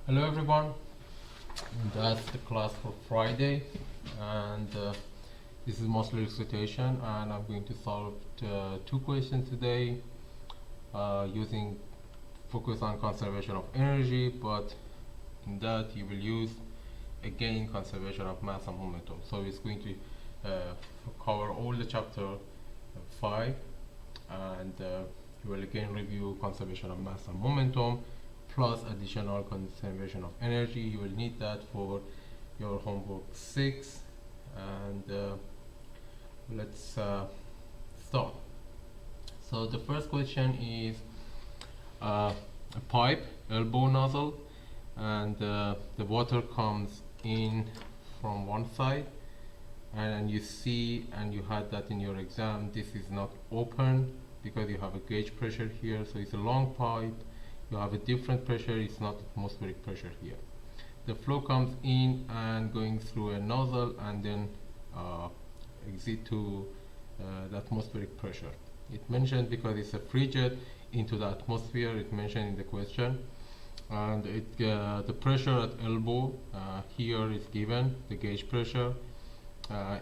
Hello everyone, that's the class for Friday, and this is mostly recitation, and I'm going to solve two questions today using focus on conservation of energy, but in that you will use again conservation of mass and momentum. So it's going to cover all the chapter 5, and you will again review conservation of mass and momentum plus additional conservation of energy. You will need that for your homework 6, and let's start. So the first question is a pipe, elbow nozzle, and the water comes in from one side, and you see, and you had that in your exam, this is not open because you have a gauge pressure here, so it's a long pipe. You have a different pressure, it's not atmospheric pressure here. The flow comes in and going through a nozzle and then exit to the atmospheric pressure. It mentioned because it's a free jet into the atmosphere, it mentioned in the question. And the pressure at elbow here is given, the gauge pressure.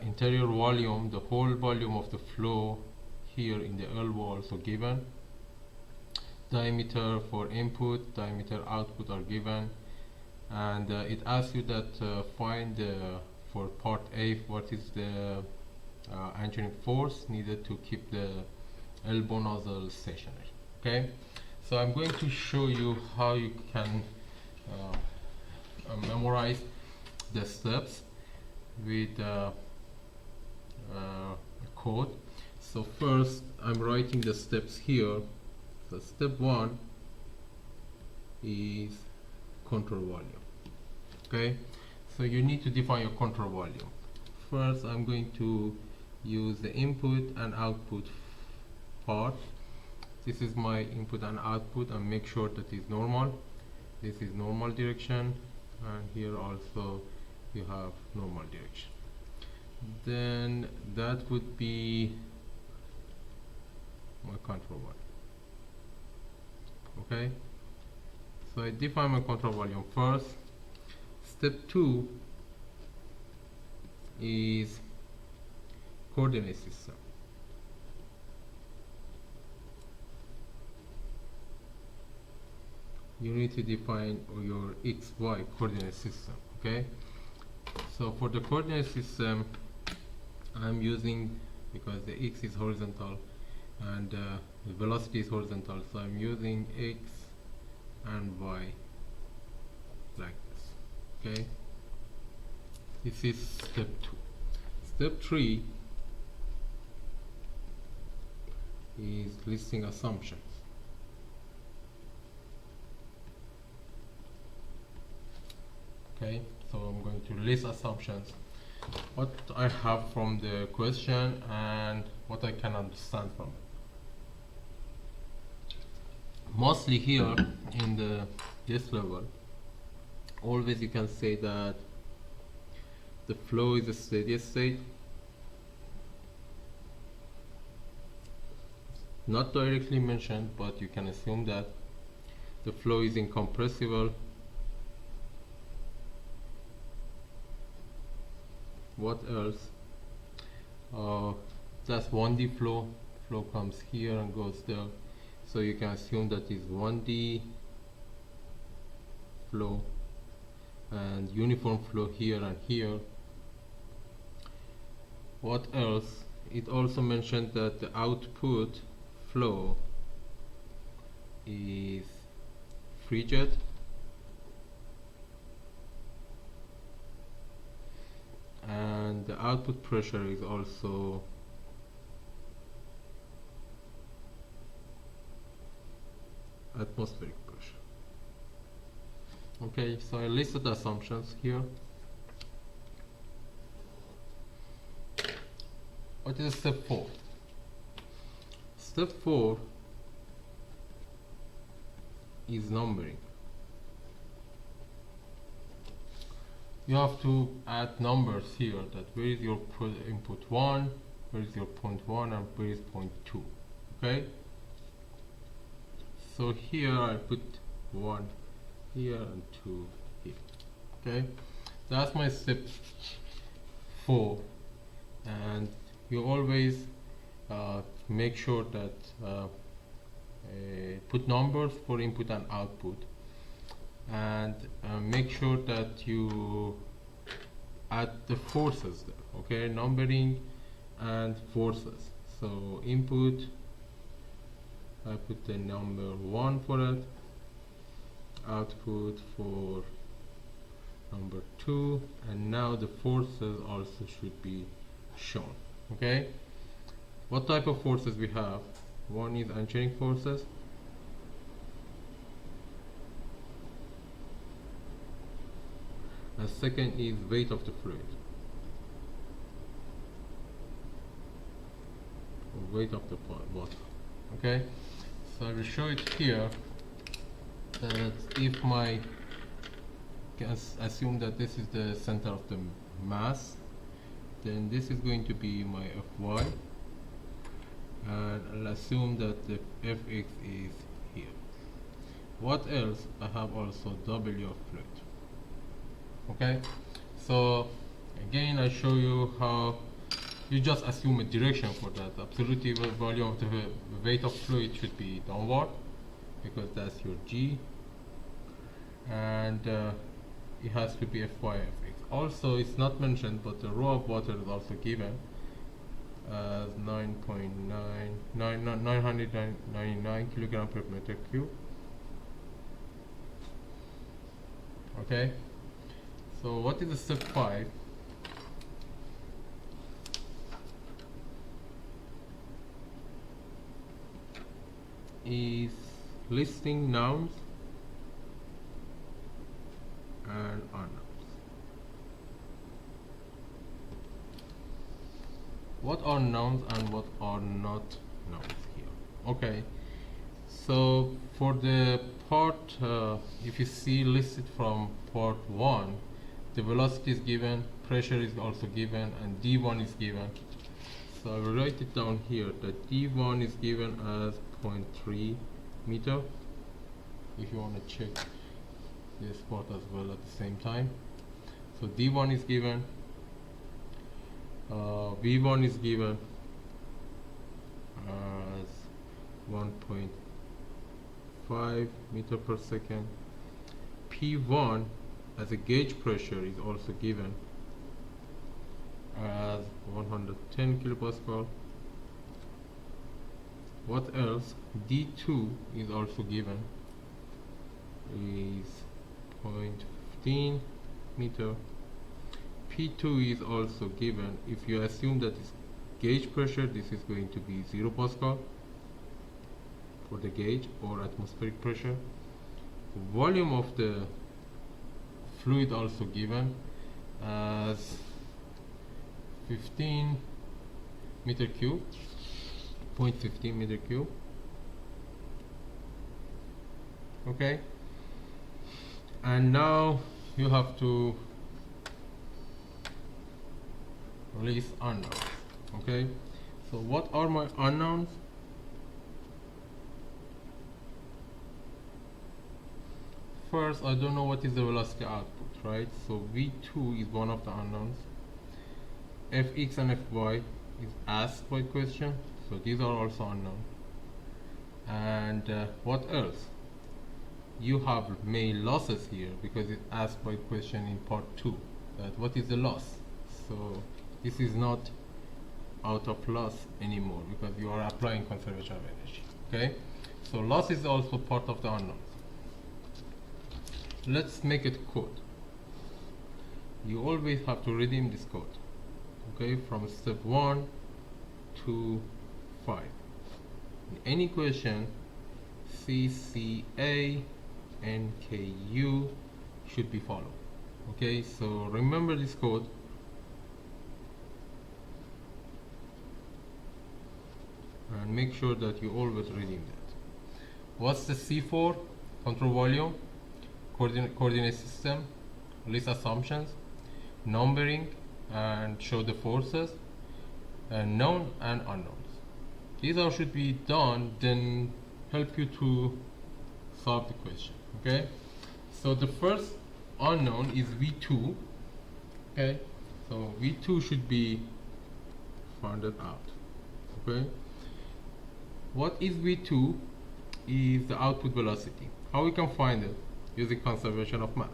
Interior volume, the whole volume of the flow here in the elbow also given. Diameter for input, diameter output are given, and it asks you that find for part A what is the engineering force needed to keep the elbow nozzle stationary. Okay, so I'm going to show you how you can memorize the steps with a code. So first I'm writing the steps here. So step 1 is control volume. Okay, so you need to define your control volume. First I'm going to use the input and output part. This is my input and output, and make sure that is normal. This is normal direction, and here also you have normal direction. Then that would be my control volume. Okay, so I define my control volume first. Step 2 is coordinate system. You need to define your XY coordinate system. Okay, so for the coordinate system I'm using, because the X is horizontal and the velocity is horizontal, so I'm using X and Y like this. Okay, this is step 2. Step 3 is listing assumptions. Okay, so I'm going to list assumptions, what I have from the question and what I can understand from it. Mostly here in this level, always you can say that the flow is a steady state, not directly mentioned, but you can assume that the flow is incompressible. What else? That's 1D flow. Flow comes here and goes there, so you can assume that is 1D flow, and uniform flow here and here. What else? It also mentioned that the output flow is free jet, and the output pressure is also atmospheric pressure. Okay, so I listed the assumptions here. What is step 4? Step 4 is numbering. You have to add numbers here, that where is your input 1, where is your point 1, and where is point 2. Okay, so here I put 1 here and 2 here. Okay, that's my step 4. And you always make sure that put numbers for input and output, and make sure that you add the forces there. Okay, numbering and forces. So input, I put the number 1 for it, output for number 2, and now the forces also should be shown. Okay, what type of forces we have? One is unchaining forces, and second is weight of the fluid, or weight of the water. Okay, so I will show it here that if my, assume that this is the center of the mass, then this is going to be my Fy, and I'll assume that the Fx is here. What else? I have also W of fluid. Okay, so again I show you how you just assume a direction for that. Absolute volume of the weight of fluid should be downward because that's your G, and it has to be Fy Fx. Also, it's not mentioned, but the rho of water is also given as 999 kilogram per meter cube. Okay, so what is the step 5? Is listing nouns and unknowns. What are nouns and what are not nouns here? Okay, so for the part, if you see listed from part 1, the velocity is given, pressure is also given, and D1 is given. So I will write it down here that D1 is given as 0.3 meter, if you want to check this part as well at the same time. So D1 is given, V1 is given as 1.5 meter per second. P1 as a gauge pressure is also given as 110 kilopascal. What else? D2 is also given, is 0.15 meter. P2 is also given. If you assume that it's gauge pressure, this is going to be 0 pascal for the gauge or atmospheric pressure. Volume of the fluid also given as 15 meter cube, 0.15 meter cube. Okay, and now you have to list unknowns. Okay, so what are my unknowns? First, I don't know what is the velocity output, right? So V2 is one of the unknowns. Fx and Fy is asked by question, so these are also unknown. And what else? You have made losses here because it's asked by question in part 2, that what is the loss? So this is not out of loss anymore because you are applying conservation of energy. Okay, so loss is also part of the unknowns. Let's make it code. You always have to redeem this code. Okay, from step 1 to 5. In any question, CCA and KU should be followed. Okay, so remember this code. And make sure that you always redeem that. What's the C4? Control volume, coordinate system, list assumptions, numbering, and show the forces, and known and unknowns. These all should be done, then help you to solve the question. Okay, So the first unknown is V2. Okay, so V2 should be found out. Okay, what is V2? Is the output velocity. How we can find it? Using conservation of mass.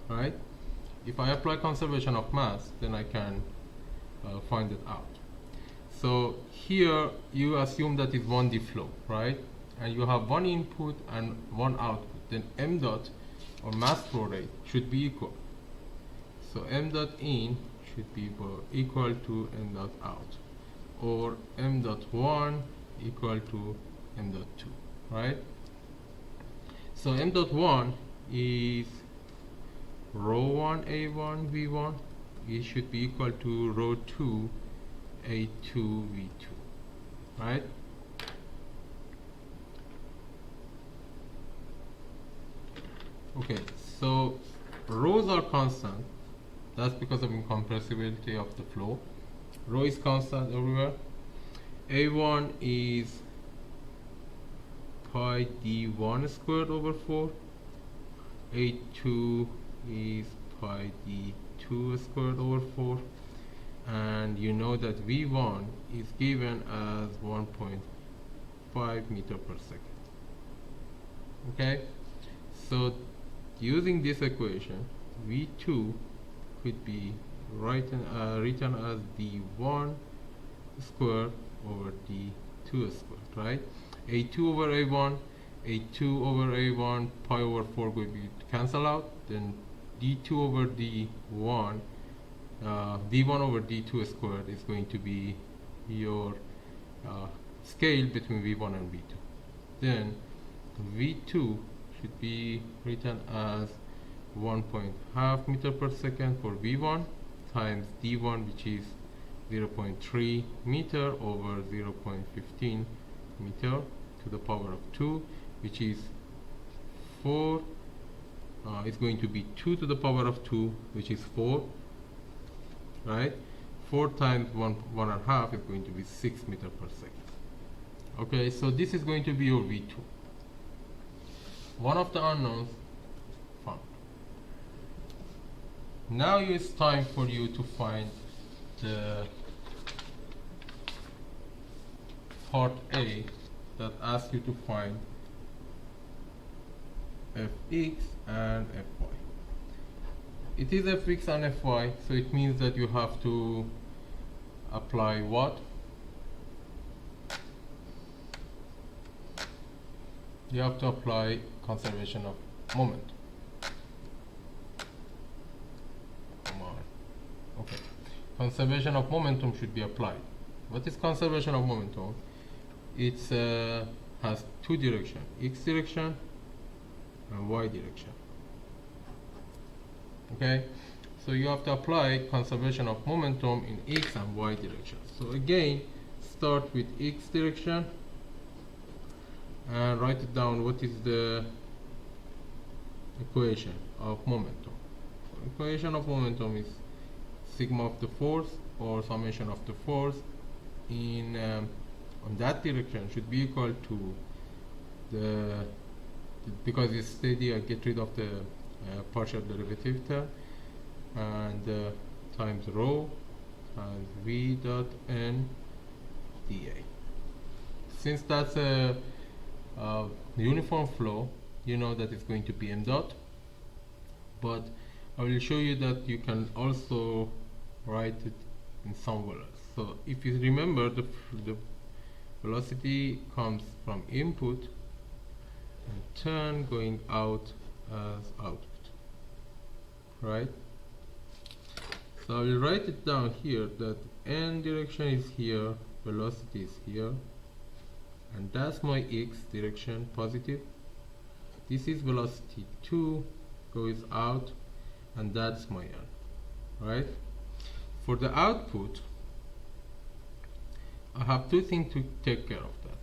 Right? If I apply conservation of mass, then I can find it out. So here you assume that is 1D flow, right? And you have one input and one output. Then m dot, or mass flow rate, should be equal. So m dot in should be equal to m dot out, or m dot 1 equal to m dot 2, right? So m dot 1 is rho 1 a1 v1. It should be equal to rho 2 a2 v2, right? Okay, so rho's are constant. That's because of incompressibility of the flow. Rho is constant everywhere. A1 is pi d1 squared over 4. A2 is pi d2 squared over 4. And you know that V1 is given as 1.5 meter per second. Okay, so using this equation, V2 could be written as d1 squared over d2 squared, right? A2 over A1, A2 over A1, pi over 4 will be cancel out. Then d2 over d1, d1 over d2 squared is going to be your scale between V1 and V2. Then V2 should be written as 1.5 meter per second for V1 times d1, which is 0.3 meter over 0.15 meter to the power of 2, which is 4. It's going to be 2 to the power of 2, which is 4, right? 4 times 1.5 is going to be 6 meter per second. Okay, so this is going to be your V2. One of the unknowns found. Now it's time for you to find the part A that asks you to find fx and fy. It is fx and fy, so it means that you have to apply what? You have to apply conservation of moment. Come on. Okay. Conservation of momentum should be applied. What is conservation of momentum? It has two directions, x direction and y direction. Okay, so you have to apply conservation of momentum in x and y direction. So again, start with x direction and write it down. What is the equation of momentum? So equation of momentum is sigma of the force, or summation of the force in on that direction should be equal to the because it's steady, I get rid of the partial derivative term, and times rho times v dot n dA. Since that's a uniform flow, you know that it's going to be m dot, but I will show you that you can also write it in some way. So if you remember, the velocity comes from input and turn going out as output, right? So I will write it down here that n direction is here, velocity is here, and that's my x direction, positive. This is velocity 2 goes out, and that's my n, right? For the output, I have two things to take care of that.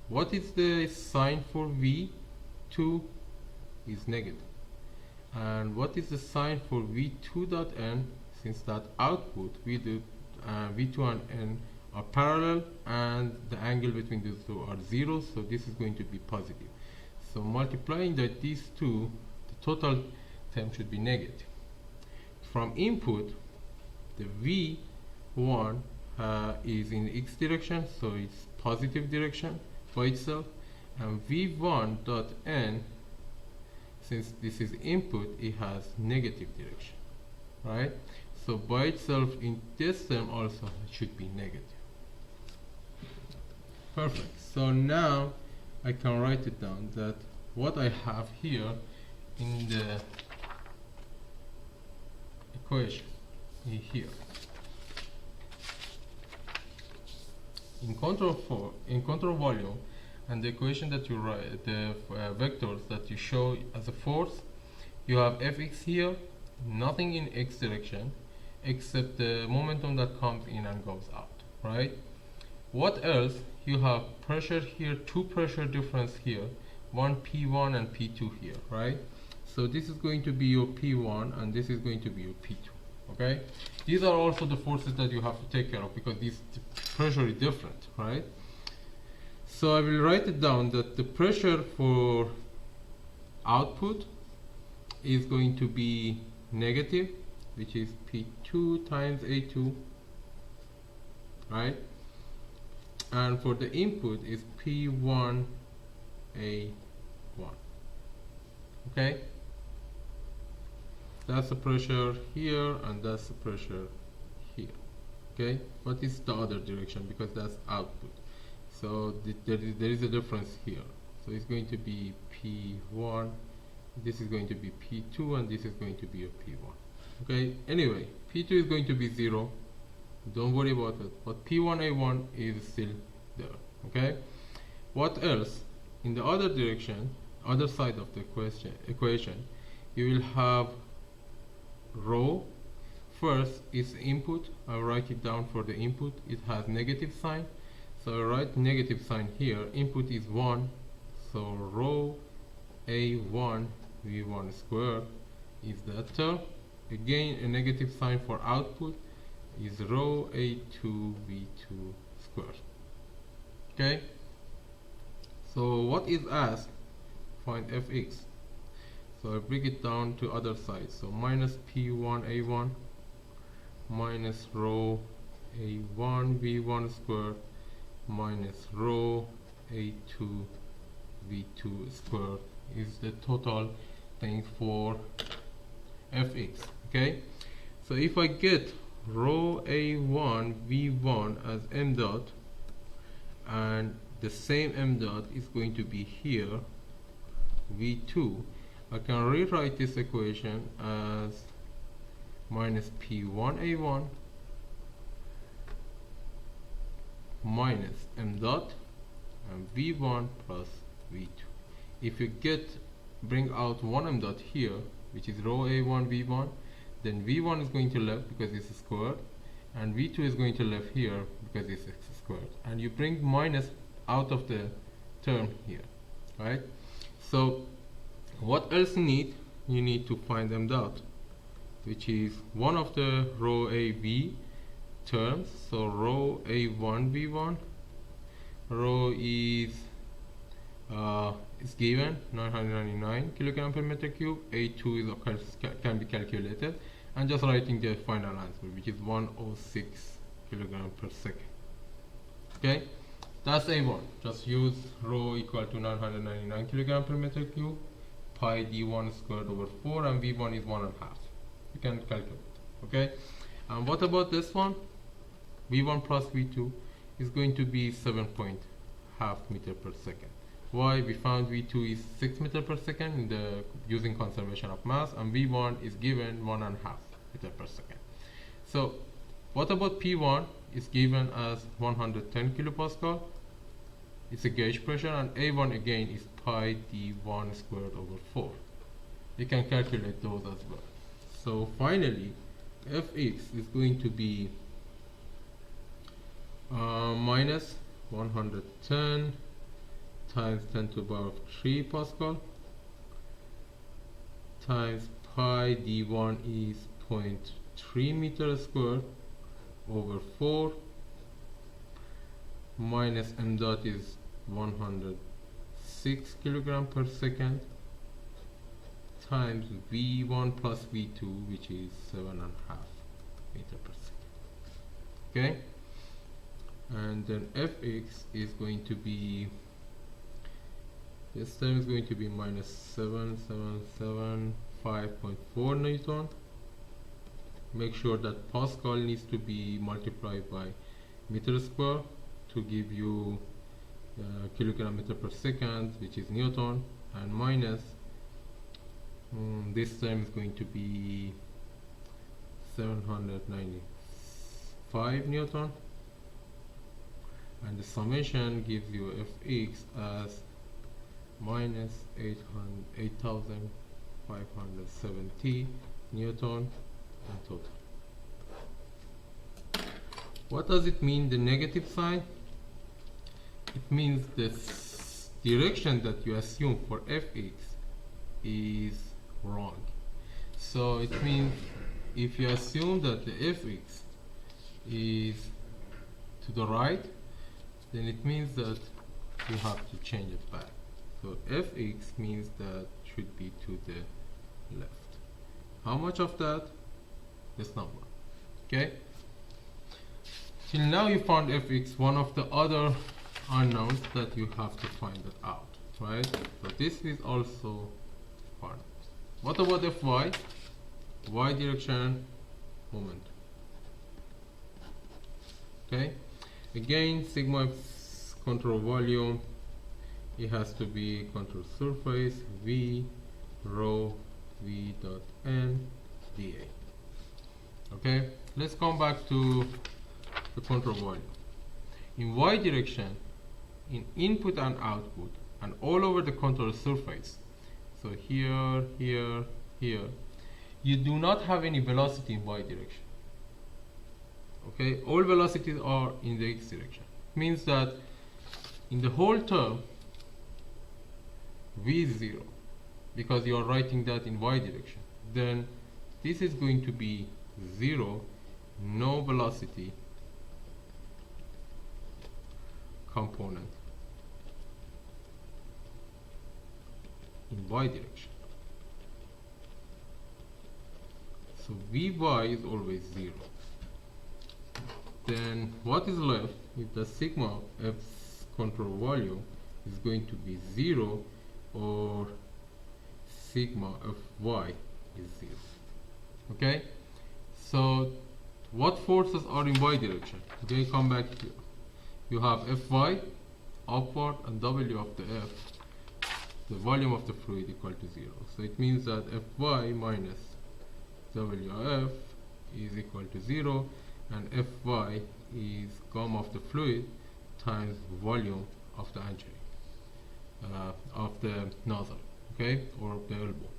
What is the sign for V2? Is negative. And what is the sign for V2 dot n? Since that output, V2 and n are parallel and the angle between these two are 0, so this is going to be positive. So multiplying these two, the total term should be negative. From input, the V1 is in x direction, so it's positive direction by itself, and V1 dot n, since this is input, it has negative direction, right? So by itself in this term also it should be negative. Perfect. So now I can write it down that what I have here in the equation here in control volume, and the equation that you write, the vectors that you show as a force, you have fx here, nothing in x direction except the momentum that comes in and goes out, right? What else? You have pressure here, two pressure difference here, one P1 and P2 here, right? So this is going to be your P1 and this is going to be your P2, okay? These are also the forces that you have to take care of because the pressure is different, right? So I will write it down that the pressure for output is going to be negative, which is P2 times A2, right? And for the input is P1 A1. Okay? That's the pressure here and that's the pressure here. Okay? What is the other direction? Because that's output. So there is a difference here. So it's going to be P1, this is going to be P2, and this is going to be a P1. Okay? Anyway, P2 is going to be 0. Don't worry about it. But P1A1 is still there. Okay? What else? In the other direction, other side of the equation, you will have rho. First is input. I'll write it down for the input. It has negative sign. So I write negative sign here. Input is 1. So rho A1 V1 squared is that term. Again, a negative sign for output is rho A2 V2 squared. Okay? So what is asked? Find fx. So I break it down to other side. So minus P1 A1 minus rho A1 V1 squared minus rho A2 V2 squared is the total thing for fx. Okay? So if I get rho A1 V1 as m dot, and the same m dot is going to be here V2, I can rewrite this equation as minus P1 A1 minus m dot and V1 plus V2. If you bring out one m dot here, which is rho A1 V1, then V1 is going to left because it's squared, and V2 is going to left here because it's x squared, and you bring minus out of the term here, right? So what else you need to find m dot, which is one of the rho AB terms. So rho A1 V1, rho is given 999 kilogram per meter cube. A2 can be calculated, and just writing the final answer, which is 106 kilogram per second. Okay, that's A1. Just use rho equal to 999 kilogram per meter cube, pi d1 squared over 4, and V1 is 1.5. You can calculate. Okay, and what about this one? V1 plus V2 is going to be 7.5 meter per second. Why? We found V2 is 6 meter per second in the using conservation of mass, and V1 is given 1.5 meter per second. So what about P1 is given as 110 kilopascal. It's a gauge pressure, and A1 again is pi d1 squared over 4. You can calculate those as well. So finally Fx is going to be minus 110 times 10 to the power of 3 Pascal times pi d1 is 0.3 meter squared over 4 minus m dot is 106 6 kilogram per second times v1 plus v2, which is 7.5 meter per second. Okay, and then fx is going to be, this time is going to be minus 7775.4 Newton. Make sure that Pascal needs to be multiplied by meter square to give you kilogram meter per second, which is Newton, and minus this time is going to be 795 Newton, and the summation gives you fx as minus 8570 Newton in total. What does it mean, the negative sign? It means this direction that you assume for fx is wrong. So it means if you assume that the fx is to the right, then it means that you have to change it back. So fx means that should be to the left. How much of that? This number. Okay? Till now you found fx, one of the other unknowns that you have to find it out, right? So this is also found. What about fy? Y direction, moment. Okay? Again, sigma is control volume. It has to be control surface v rho v dot n dA. Okay, let's come back to the control volume. In y direction, in input and output, and all over the control surface, so here, here, here, you do not have any velocity in y direction. Okay, all velocities are in the x direction. It means that in the whole term, v is 0, because you are writing that in y direction. Then this is going to be 0, no velocity component in y direction. So Vy is always 0. Then what is left is the sigma f control volume is going to be 0, or sigma of y is 0. Okay, so what forces are in y direction? Okay, come back here. You have Fy upward and W of the F, the volume of the fluid, equal to 0. So it means that Fy minus Wf is equal to 0, and Fy is gamma of the fluid times volume of the entry, of the nozzle, okay, or the elbow.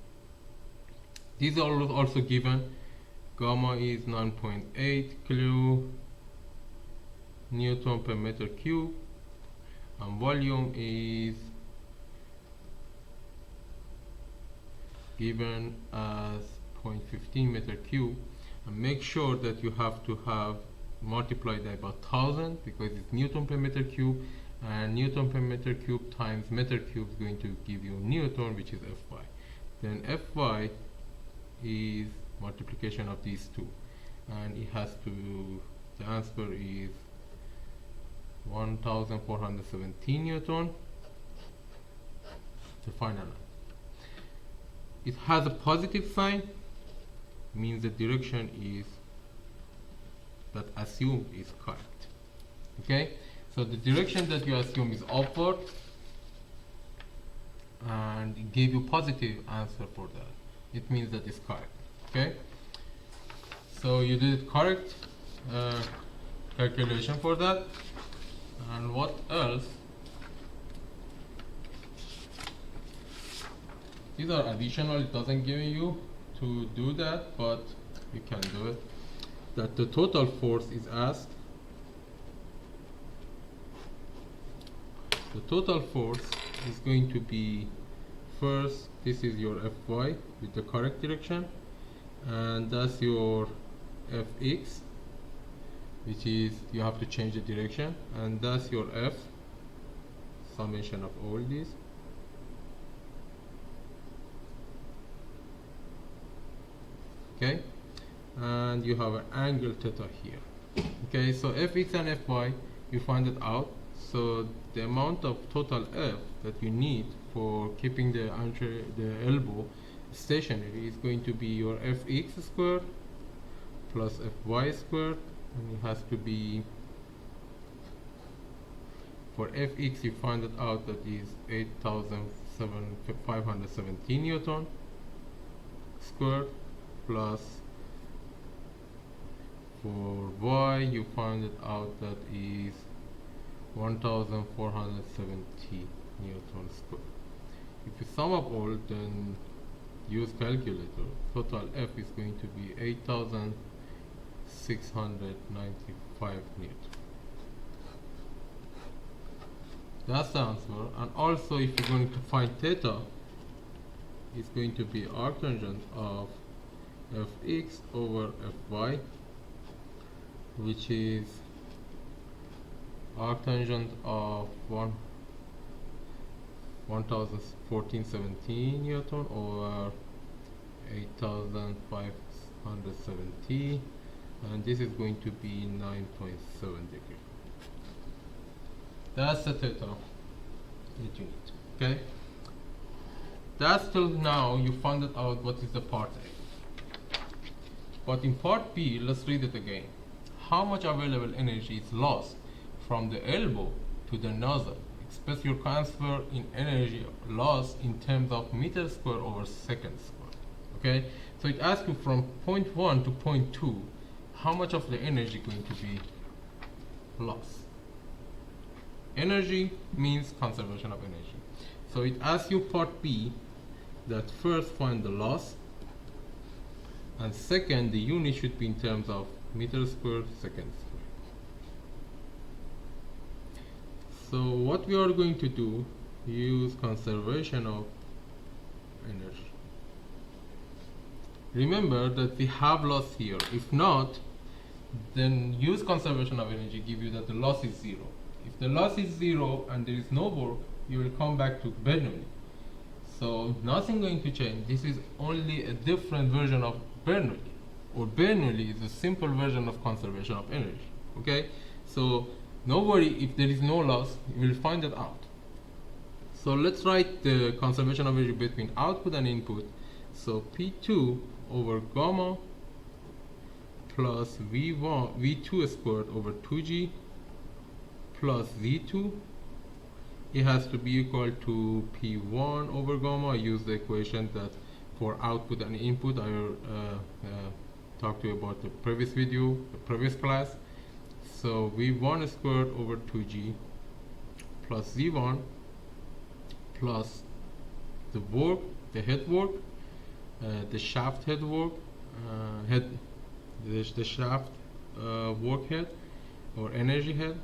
These are also given. Gamma is 9.8 kilo Newton per meter cube, and volume is given as 0.15 meter cube. And make sure that you have to have multiplied by about 1000, because it's Newton per meter cube, and Newton per meter cube times meter cube is going to give you Newton, which is Fy. Then Fy is multiplication of these two, and it has to, the answer is 1417 Newton, the final line. It has a positive sign, means the direction is that assumed is correct. Okay, so the direction that you assume is upward, and it gave you positive answer for that. It means that it's correct. Okay, so you did correct calculation for that. And what else? These are additional. It doesn't give you to do that, but you can do it. That the total force is asked. The total force is going to be, first, this is your Fy with the correct direction, and that's your Fx, which is, you have to change the direction, and that's your F, summation of all these, okay, and you have an angle theta here. Okay, so fx and fy, you find it out. So the amount of total F that you need for keeping the elbow stationary is going to be your fx squared plus fy squared, and it has to be, for fx you find it out that is 8,517 Newton squared, plus for y you find it out that is 1,470 Newton squared. If you sum up all, then use calculator, total F is going to be 8,695 Newton. That's the answer. And also, if you're going to find theta, it's going to be arctangent of fx over fy, which is arctangent of 1,1417 Newton over 8,570, and this is going to be 9.7 degrees. That's the theta that you need. Okay, that's till now you found out what is the part A. But in part B, let's read it again. How much available energy is lost from the elbow to the nozzle? Express your transfer in energy loss in terms of meter square over second square. Okay, so it asks you from point 1 to point 2, how much of the energy going to be lost? Energy means conservation of energy. So it asks you part B, that first find the loss, and second the unit should be in terms of meter square second square. So what we are going to do, use conservation of energy. Remember that we have loss here. If not, then use conservation of energy, give you that the loss is 0. If the loss is 0 and there is no work, you will come back to Bernoulli. So nothing going to change. This is only a different version of Bernoulli, or Bernoulli is a simple version of conservation of energy. Okay, so no worry, if there is no loss, you will find it out. So let's write the conservation of energy between output and input. So P2 over gamma plus V2 squared over 2G plus Z2, it has to be equal to P1 over gamma. I use the equation that for output and input I talked to you about the previous video, the previous class. So V1 squared over 2G plus Z1 plus the work, the head work, the shaft head work, the shaft work head or energy head,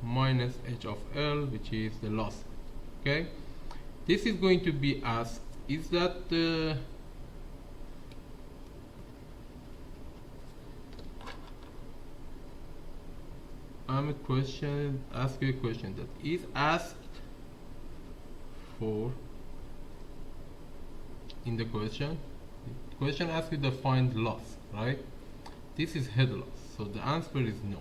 minus H of L, which is the loss. Okay, this is going to be asked, is that ask you a question that is asked for in the question. The question asks you to find loss, right? This is head loss, so the answer is no.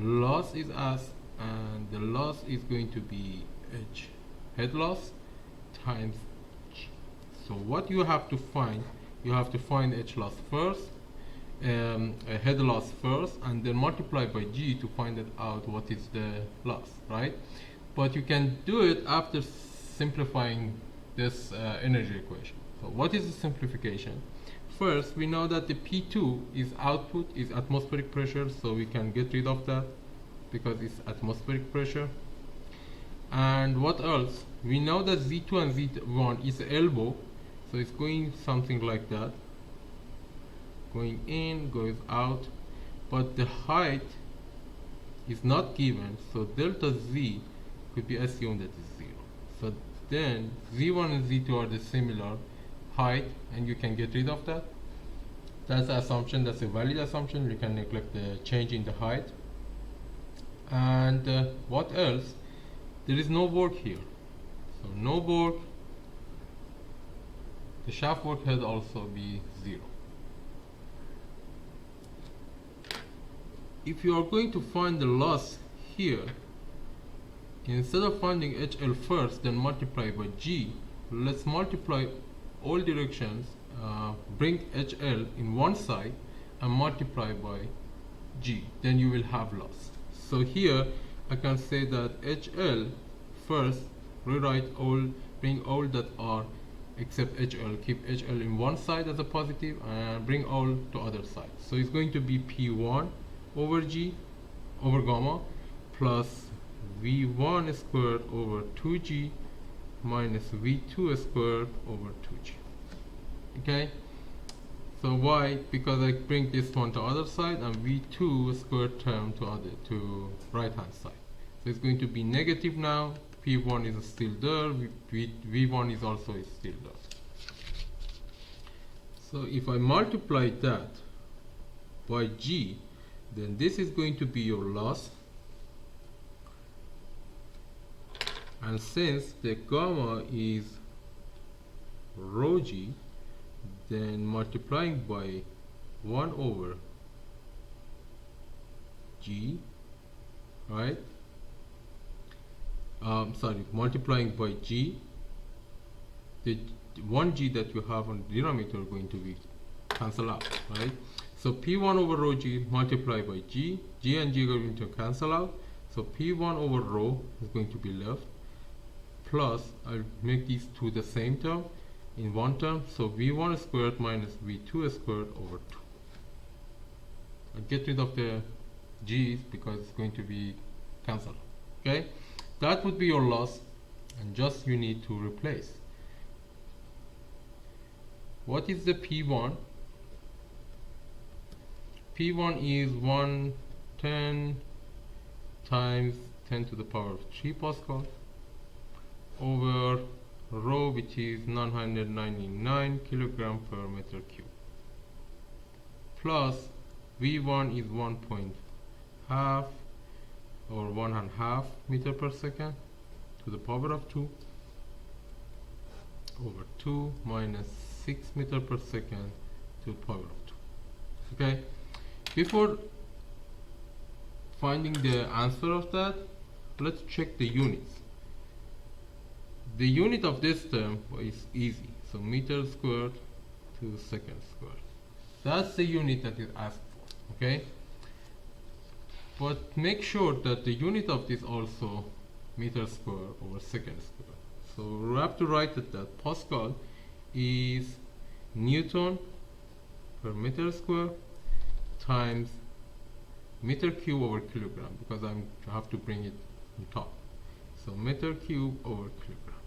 Loss is asked, and the loss is going to be H, head loss times G. So what you have to find, you have to find H loss first, head loss first, and then multiply by G to find out what is the loss, right? But you can do it after simplifying this energy equation. So what is the simplification? First, we know that the P2 is output, is atmospheric pressure, so we can get rid of that because it's atmospheric pressure. And what else? We know that Z2 and Z1 is elbow, so it's going something like that, going in, goes out, but the height is not given, so delta Z could be assumed that is 0. So then Z1 and Z2 are the similar height, and you can get rid of that. That's the assumption, that's a valid assumption. You can neglect the change in the height. And what else? There is no work here, so no work. the shaft work head also be 0. If you are going to find the loss here, instead of finding HL first, then multiply by G, let's multiply all directions, bring HL in one side and multiply by G, then you will have loss. So here I can say that HL first, rewrite all, bring all that are except HL, keep HL in one side as a positive and bring all to other side. So it's going to be P1 over G over gamma plus V1 squared over 2G minus V2 squared over 2G. Okay, so why? Because I bring this one to other side and V2 squared term to right hand side. So it's going to be negative now. P1 is still there, V1 is also still there. So if I multiply that by G, then this is going to be your loss. And since the gamma is rho G, then multiplying by 1 over G, right? Multiplying by G, the 1G that you have on the denominator going to be cancel out, right? So P1 over rho G multiplied by G, G and G are going to cancel out. So P1 over rho is going to be left, plus I'll make these two the same term in one term. So V1 squared minus V2 squared over 2. I'll get rid of the G's because it's going to be cancelled. Okay, that would be your loss, and just you need to replace. What is the P1? P1 is 110 times 10 to the power of 3 Pascal over rho, which is 999 kilogram per meter cube, plus V1 is 1.5 or 1.5 meter per second to the power of 2 over 2 minus 6 meter per second to the power of 2. Okay, before finding the answer of that, let's check the units. The unit of this term is easy, so meter squared to second squared. That's the unit that is asked for, okay? But make sure that the unit of this also meter squared over second squared. So we have to write that Pascal is Newton per meter square times meter cube over kilogram, because I have to bring it on top. So meter cube over kilogram.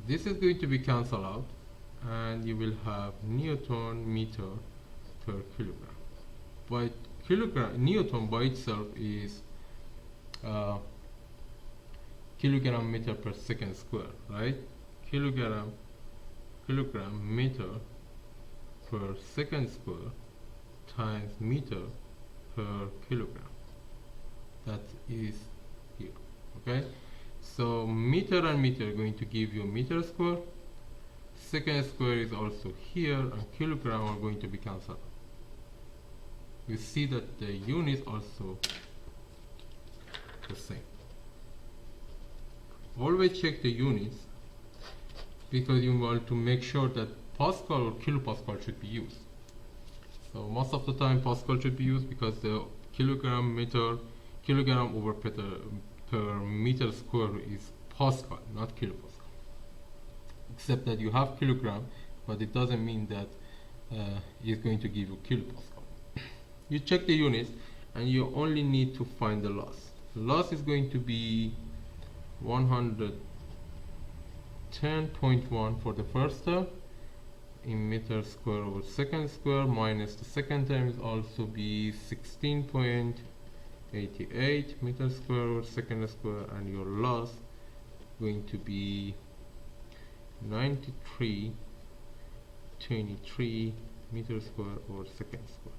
This is going to be cancelled out, and you will have Newton meter per kilogram. But Newton by itself is kilogram meter per second square, right? Kilogram meter per second square times meter per kilogram. That is here, okay? So meter and meter are going to give you meter square. Second square is also here, and kilogram are going to be cancelled. You see that the units also the same. Always check the units, because you want to make sure that Pascal or kilopascal should be used. So most of the time Pascal should be used, because the kilogram over per meter square is Pascal, not kilopascal. Except that you have kilogram, but it doesn't mean that it's going to give you kilopascal. You check the units, and you only need to find the loss. The loss is going to be 110.1 for the first term in meter square over second square, minus the second term is also be 16.88 meter square over second square, and your loss going to be 93.23 meter square over second square.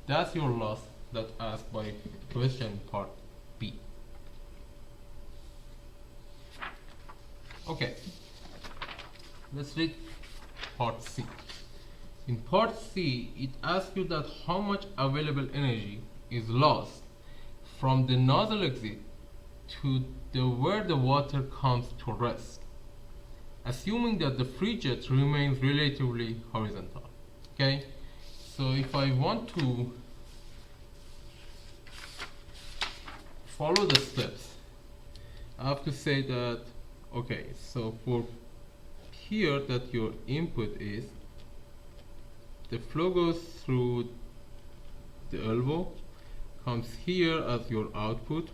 That's your loss that asked by question part B. Let's read part C. In part C, it asks you that how much available energy is lost from the nozzle exit to where the water comes to rest, assuming that the free jet remains relatively horizontal. Okay, so if I want to follow the steps, I have to say that, okay, so for here that your input is, the flow goes through the elbow, comes here as your output,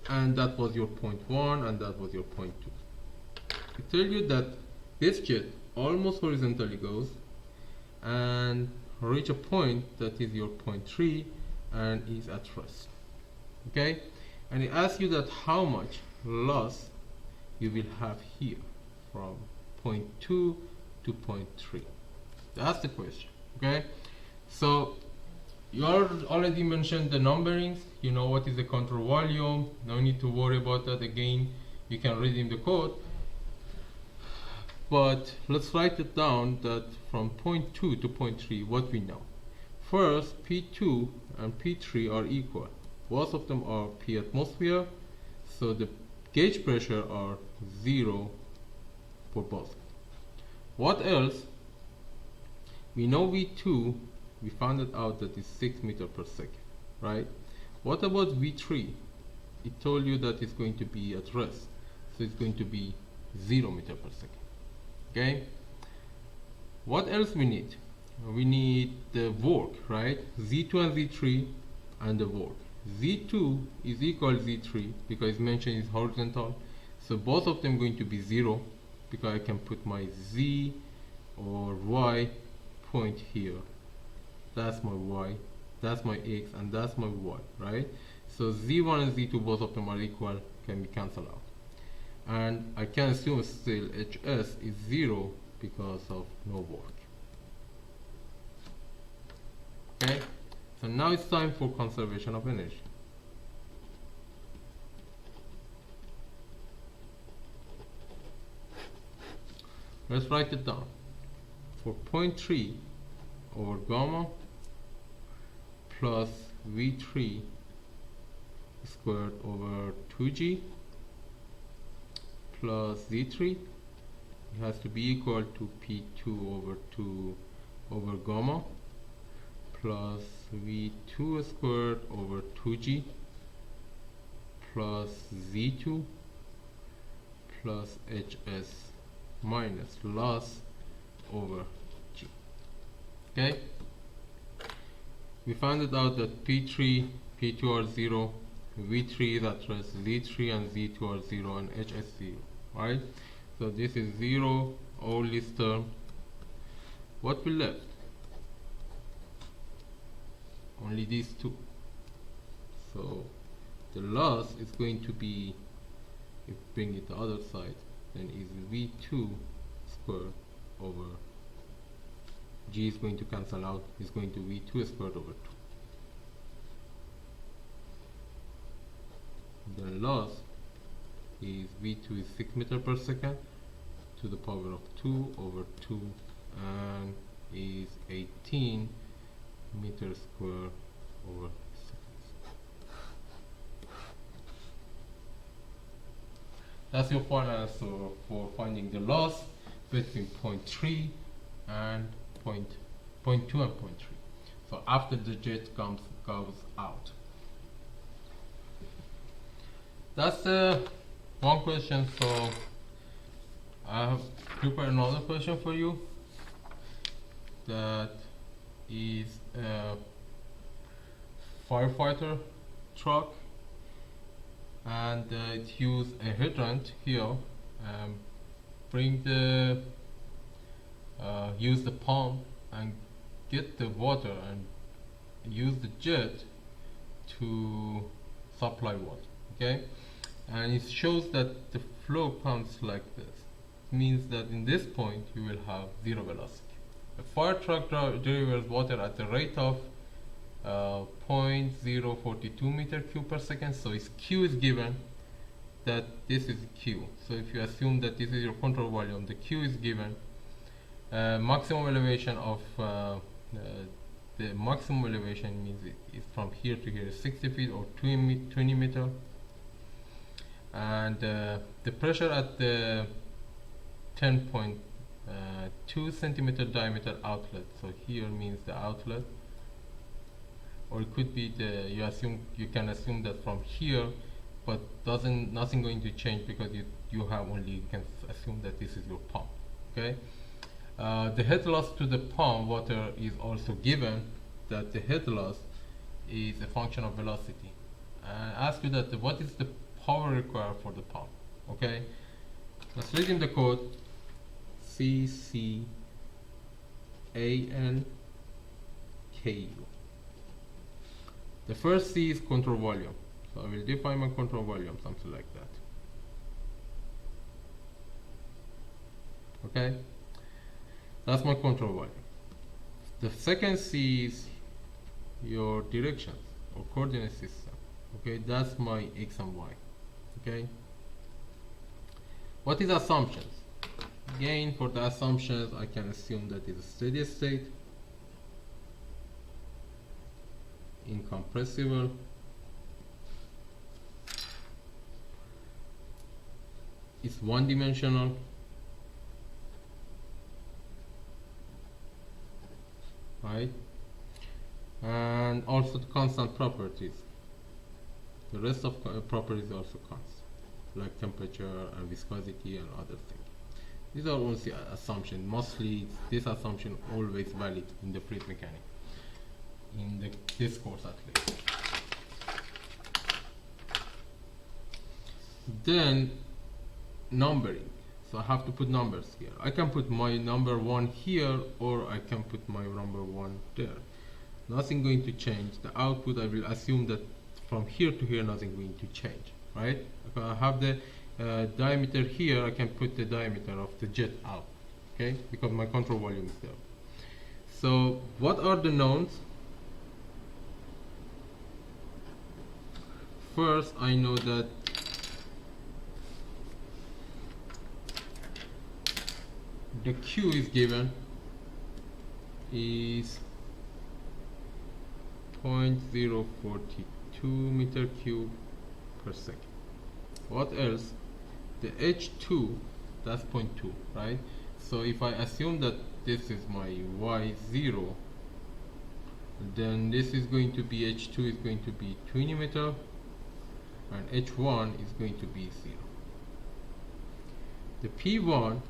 and that was your point 1 and that was your point 2. It tells you that this jet almost horizontally goes and reach a point that is your point 3 and is at rest. Okay, and it asks you that how much loss you will have here from point 2 to point 3. That's the question. Okay, so you already mentioned the numberings. You know what is the control volume. No need to worry about that again. You can read in the code. But let's write it down that from point 2 to point 3, what we know. First, P2 and P3 are equal. Both of them are P atmosphere, so the gauge pressure are 0 for both. What else? We know V2, we found it out that is 6 meters per second, right? What about V3? It told you that it's going to be at rest, so it's going to be 0 meters per second. Okay? What else we need? We need the work, right? Z2 and Z3 and the work. Z2 is equal Z3 because it's mentioned is horizontal, so both of them going to be 0 because I can put my Z or Y point here. That's my Y, that's my X, and that's my Y, right? So Z1 and Z2, both of them are equal, can be cancelled out. And I can assume still HS is 0 because of no work. Okay, so now it's time for conservation of energy. Let's write it down. For point 3 over gamma plus V3 squared over 2G plus Z3, it has to be equal to P2 over 2 over gamma plus V2 squared over 2G plus Z2 plus HS minus loss over G. Okay, we found it out that P3, P2 are 0, V3 is at rest, Z3 and Z2 are 0, and HS 0, right? So this is 0, all this term. What we left? Only these two. So the loss is going to be, if bring it the other side, then is V2 squared over G is going to cancel out, is going to V2 squared over 2. The loss is V2 is 6 meters per second to the power of 2 over 2 and is 18 meters squared over seconds. That's your final answer for finding the loss between point 3 and point 2 and point 3. So after the jet goes out. That's one question. So I have prepared another question for you. That is a firefighter truck, and it use a hydrant here. Bring the use the pump and get the water and use the jet to supply water. Okay, and it shows that the flow comes like this. It means that in this point you will have zero velocity. A fire truck delivers water at the rate of 0.042 meter cube per second. So its Q is given that this is Q. So if you assume that this is your control volume, the Q is given. Maximum elevation of the maximum elevation means it is from here to here 60 feet or 20 meter, and the pressure at the 10.2 centimeter diameter outlet. So here means the outlet, or it could be the you can assume that from here, but nothing going to change because you can assume that this is your pump. Okay. The head loss to the pump water is also given, that the head loss is a function of velocity. Ask you that what is the power required for the pump. Okay, let's read in the code. CCANKU. The first C is control volume, so I will define my control volume something like that. Okay, that's my control volume. The second C is your directions or coordinate system. Okay, that's my X and Y. Okay, what is assumptions? Again, for the assumptions, I can assume that it's a steady state, incompressible, it's one-dimensional, right? And also the constant properties. The rest of properties are also constant, like temperature and viscosity and other things. These are also assumptions. Mostly this assumption always valid in the fluid mechanics, in this course at least. Then numbering. So I have to put numbers here. I can put my number 1 here, or I can put my number 1 there. Nothing going to change. The output, I will assume that from here to here nothing going to change, right? If I have the diameter here, I can put the diameter of the jet out, okay, because my control volume is there. So what are the knowns? First, I know that the Q is given is 0.042 meter cube per second. What else? The H2, that's 0.2, right? So if I assume that this is my Y0, then this is going to be H2 is going to be 20 meter, and H1 is going to be 0. The P1,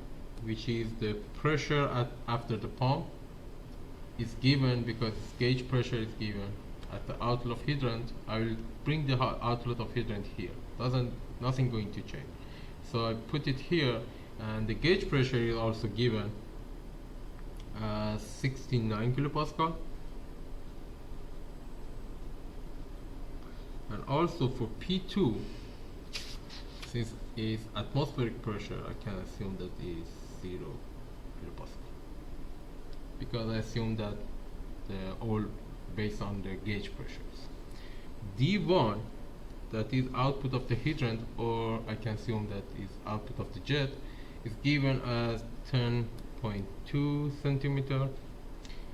which is the pressure after the pump, is given because gauge pressure is given at the outlet of hydrant. I will bring the outlet of hydrant here. Nothing going to change. So I put it here, and the gauge pressure is also given 69 kilopascal. And also for P2, since it's atmospheric pressure, I can assume that is 0 kilopascal, because I assume that all based on the gauge pressures. D1, that is output of the hydrant, or I can assume that is output of the jet, is given as 10.2 centimeter,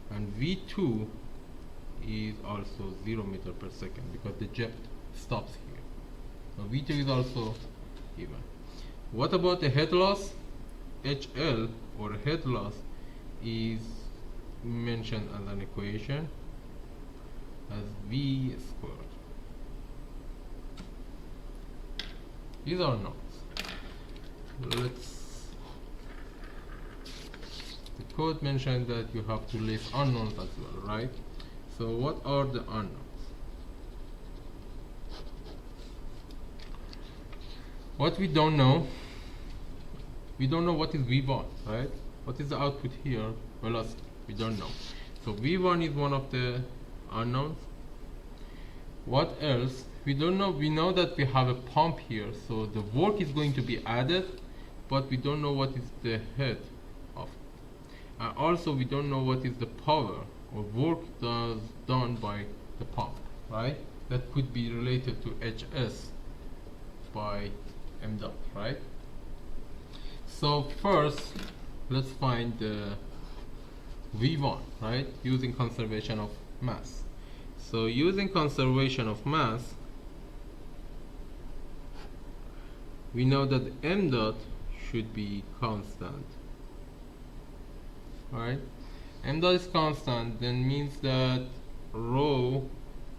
and V2 is also 0 meter per second because the jet stops here. So V2 is also given. What about the head loss? HL, or head loss, is mentioned as an equation as V squared. These are knowns. The code mentioned that you have to list unknowns as well, right? So what are the unknowns? What we don't know what is V1, right? What is the output here? Velocity, we don't know. So V1 is one of the unknowns. What else? We don't know. We know that we have a pump here, so the work is going to be added, but we don't know what is the head of it. And also we don't know what is the power or work done by the pump, right? That could be related to HS by m dot, right? So first, let's find the V1, right? Using conservation of mass. So using conservation of mass, we know that m dot should be constant, right? M dot is constant, then means that rho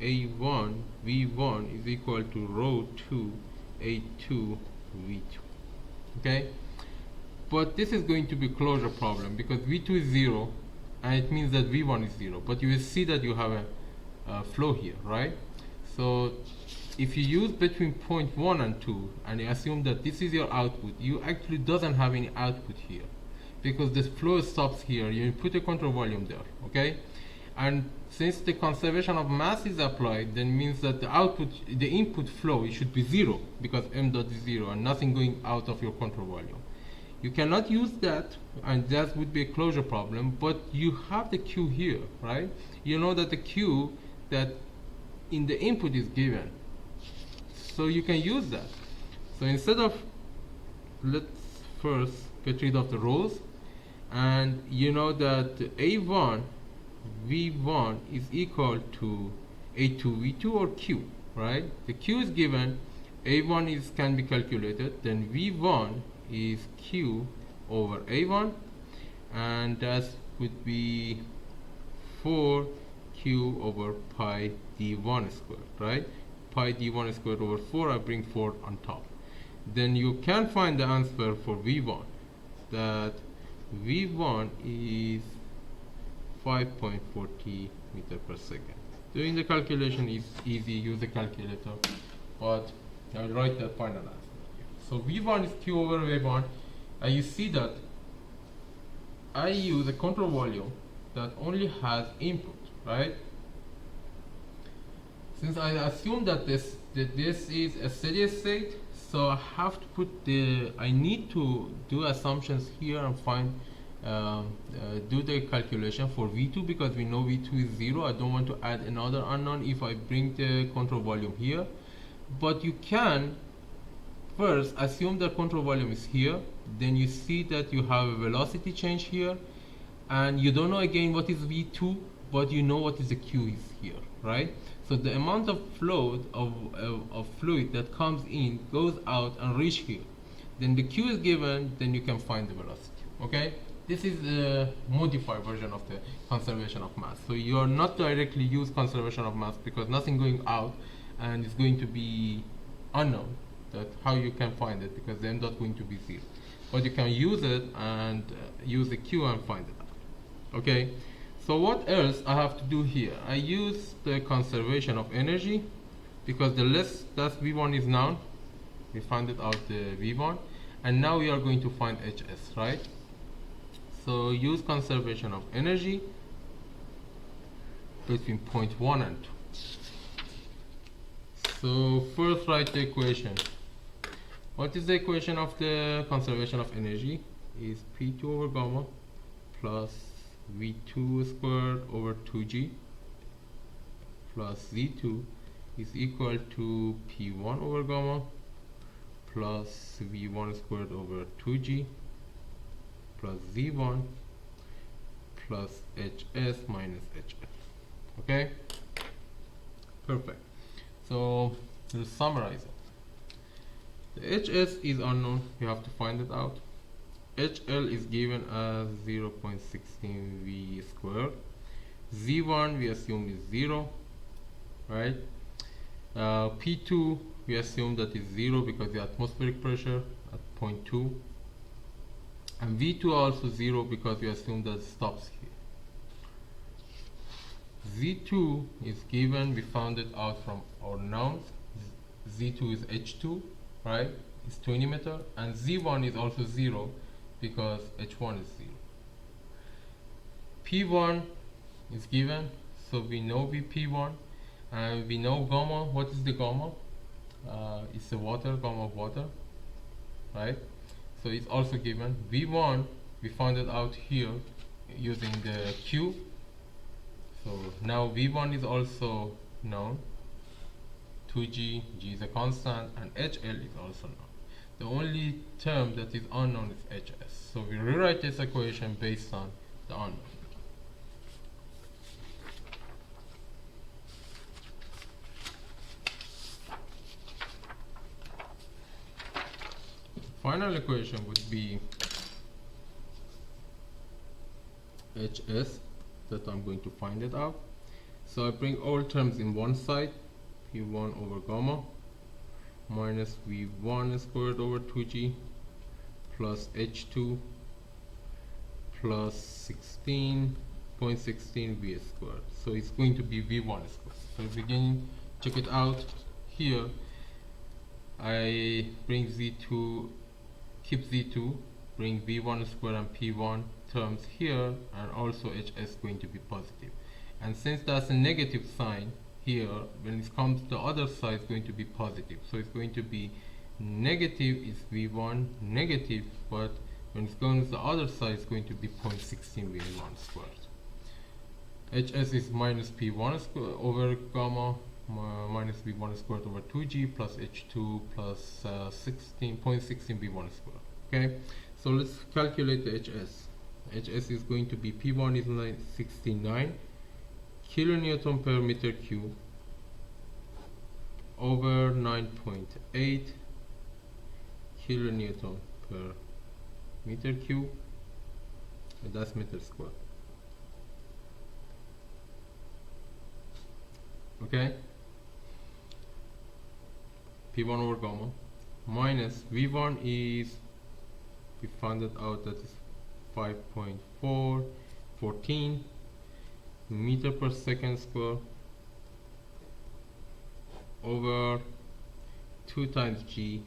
A1 V1 is equal to rho 2 A2 V2. Okay? But this is going to be closure problem because V2 is 0 and it means that V1 is 0. But you will see that you have a flow here, right? So if you use between point 1 and 2 and you assume that this is your output, you actually doesn't have any output here because this flow stops here. You put a control volume there, okay? And since the conservation of mass is applied, then means that the output, the input flow, it should be 0 because m dot is 0 and nothing going out of your control volume. You cannot use that, and that would be a closure problem, but you have the Q here, right? You know that the Q that in the input is given, so you can use that. So instead of, let's first get rid of the rows, and you know that A1 V1 is equal to A2 V2 or Q, right? The Q is given, A1 can be calculated, then V1 is Q over A1, and that would be 4Q over pi D1 squared, right? Pi D1 squared over 4, I bring 4 on top. Then you can find the answer for V1, that V1 is 5.40 meter per second. Doing the calculation is easy, use a calculator, but I'll write the final answer. So V1 is Q over V1, and you see that I use a control volume that only has input, right? Since I assume that this is a steady state, so I have to put I need to do assumptions here and find do the calculation for V2 because we know V2 is 0. I don't want to add another unknown if I bring the control volume here, but you can first assume the control volume is here, then you see that you have a velocity change here, and you don't know again what is V2, but you know what is the Q is here, right? So the amount of flow of fluid that comes in goes out and reach here. Then the Q is given, then you can find the velocity, okay? This is a modified version of the conservation of mass. So you are not directly use conservation of mass because nothing going out and it's going to be unknown. That how you can find it because the m dot going to be 0, but you can use it and use the Q and find it out. Okay, so what else I have to do here? I use the conservation of energy because the less that V1 is known, we find it out the V1, and now we are going to find HS, right? So use conservation of energy between point 1 and 2. So first write the equation. What is the equation of the conservation of energy? Is P2 over gamma plus V2 squared over 2G plus Z2 is equal to P1 over gamma plus V1 squared over 2G plus Z1 plus HS minus HF. Okay? Perfect. So let's summarize it. The HS is unknown, you have to find it out. HL is given as 0.16 V squared. Z1 we assume is 0, right? P2 we assume that is 0 because the atmospheric pressure at 0.2, and V2 also 0 because we assume that it stops here. Z2 is given, we found it out from our nouns. Z2 is H2, right? It's 20 meter, and Z1 is also 0 because H1 is 0. P1 is given, so we know P1, and we know gamma. What is the gamma? It's the water, gamma of water, right? So it's also given. V1 we found it out here using the Q. So now V1 is also known. 2G, G is a constant, and HL is also known. The only term that is unknown is hs. So we rewrite this equation based on the unknown. Final equation would be hs, that I'm going to find it out. So I bring all terms in one side, p1 over gamma minus v1 squared over 2g plus h2 plus 16.16 v squared. So it's going to be v1 squared. So beginning, check it out. Here I bring z2, keep z2, bring v1 squared and p1 terms here, and also hs going to be positive. And since that's a negative sign here, when it comes to the other side, it's going to be positive. So it's going to be negative is v1 negative, but when it's going to the other side, it's going to be 0.16 v1 squared. hs is minus p1 squared over gamma minus v1 squared over 2g plus h2 plus 16.16 v1 squared. Okay, so let's calculate the hs. hs is going to be p1 is 69 kilonewton per meter cube over 9.8 kilonewton per meter cube, and that's meter square. Okay, p1 over gamma minus v1 is, we found it out, that is 5.414 meter per second square over 2 times g,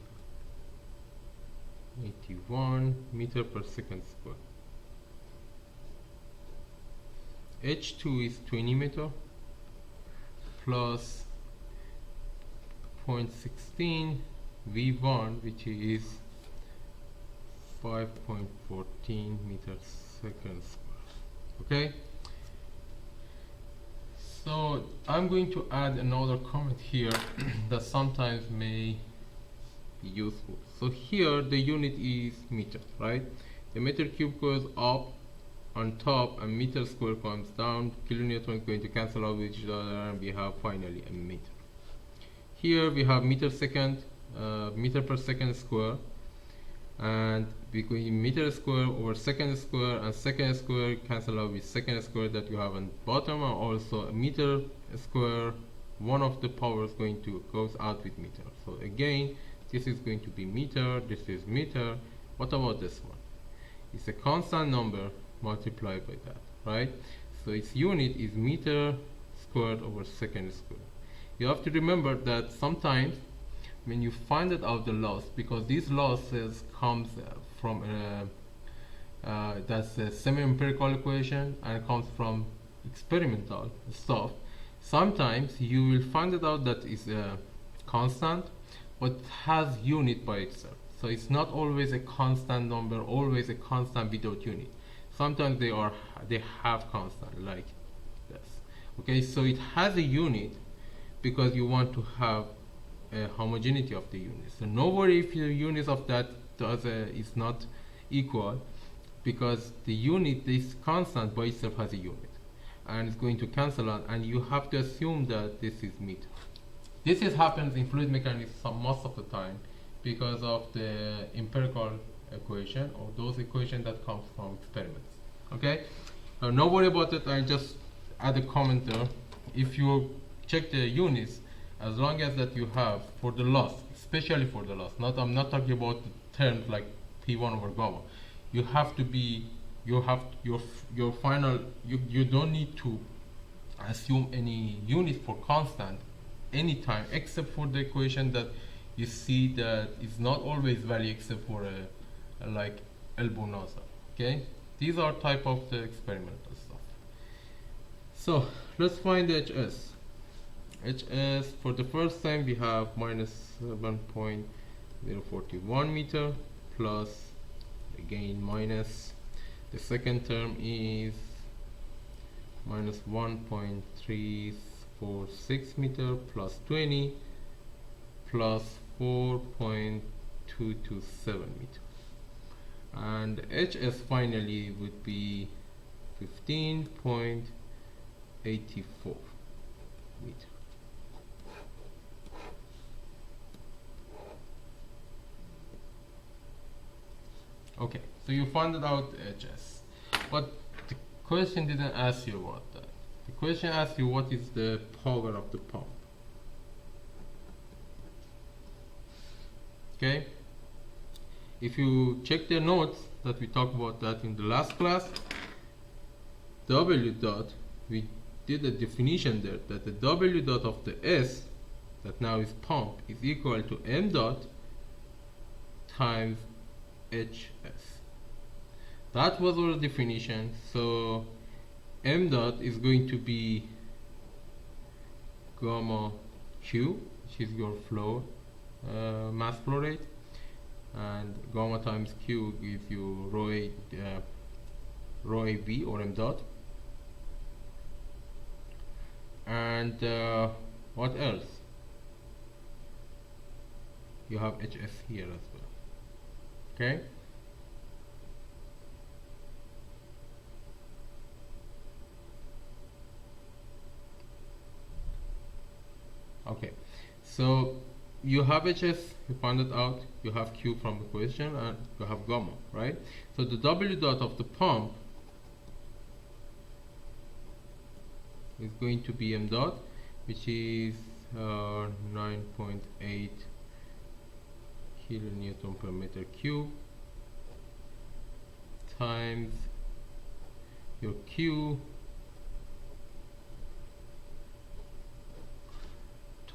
81 meter per second square. h2 is 20 meter plus 0.16 v1, which is 5.14 meters second square. Okay, so I'm going to add another comment here that sometimes may be useful. So here the unit is meter, right? The meter cube goes up on top and meter square comes down. Kilonewton is going to cancel out with each other, and we have finally a meter. Here we have meter second, meter per second square, and between meter square over second square, and second square cancel out with second square that you have on bottom, and also a meter square, one of the powers going to goes out with meter. So again, this is going to be meter, this is meter. What about this one? It's a constant number multiplied by that, right? So its unit is meter squared over second square. You have to remember that sometimes when you find it out the loss, because these losses comes from that's a semi-empirical equation and comes from experimental stuff. Sometimes you will find it out that is a constant but has unit by itself. So it's not always a constant number, always a constant without unit. Sometimes they have constant like this. Okay, so it has a unit because you want to have a homogeneity of the units. So no worry if your units of that is not equal, because the unit, this constant by itself has a unit and it's going to cancel out, and you have to assume that this is meter. This happens in fluid mechanics most of the time because of the empirical equation or those equations that come from experiments. Okay, no worry about it. I just add a comment there. If you check the units, as long as that you have for the loss, especially for the loss, I'm not talking about the terms like p1 over gamma. You have to be, you have your final, you don't need to assume any unit for constant anytime, except for the equation that you see that is not always valid, except for a like elbow nozzle. Okay, these are type of the experimental stuff. So let's find the hs. hs for the first time we have minus 7.041 meter plus again minus the second term is minus 1.346 meter plus 20 plus 4.3 227 meter, and HS finally would be 15.84 meter. Okay, so you found out HS, but the question didn't ask you about that. The question asked you what is the power of the pump. Okay, if you check the notes that we talked about that in the last class, W dot, we did a definition there that the W dot of the S, that now is pump, is equal to M dot times HS. That was our definition. So M dot is going to be gamma Q, which is your flow mass flow rate, and gamma times Q gives you rho A V or M dot. And what else? You have HS here as well. Okay. Okay, so you have HS, you found it out, you have Q from the question, and you have gamma, right? So the W dot of the pump is going to be M dot, which is 9.8 kilonewton per meter cube times your Q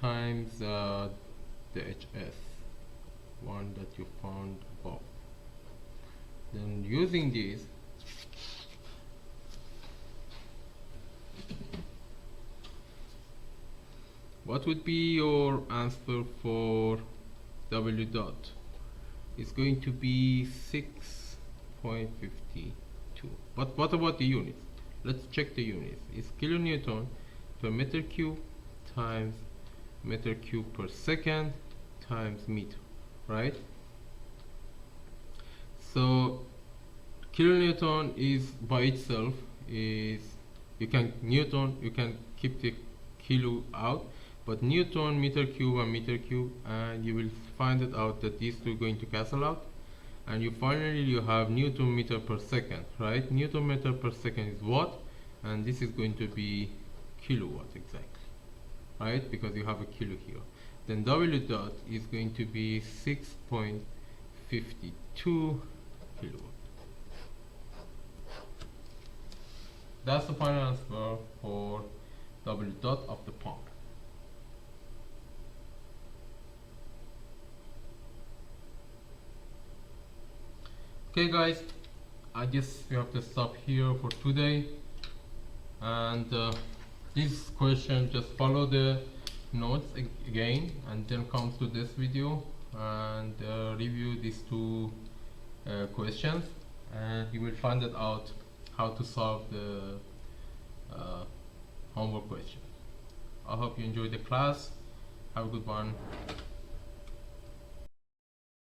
times the HS, one that you found above. Then using this, what would be your answer for W dot? It's going to be 6.52. But what about the units? Let's check the units. It's kilonewton per meter cube times meter cube per second times meter, right? So kilonewton is by itself is, you can keep the kilo out, but newton, meter cube and meter cube, and you will find it out that these two are going to cancel out, and you finally have newton meter per second, right? Newton meter per second is watt, and this is going to be kilowatt exactly, right? Because you have a kilo here. Then W dot is going to be 6.52 kilowatt. That's the final answer for W dot of the pump. Okay guys, I guess we have to stop here for today, and this question, just follow the notes again and then come to this video and review these two questions, and you will find it out how to solve the homework question. I hope you enjoyed the class. Have a good one.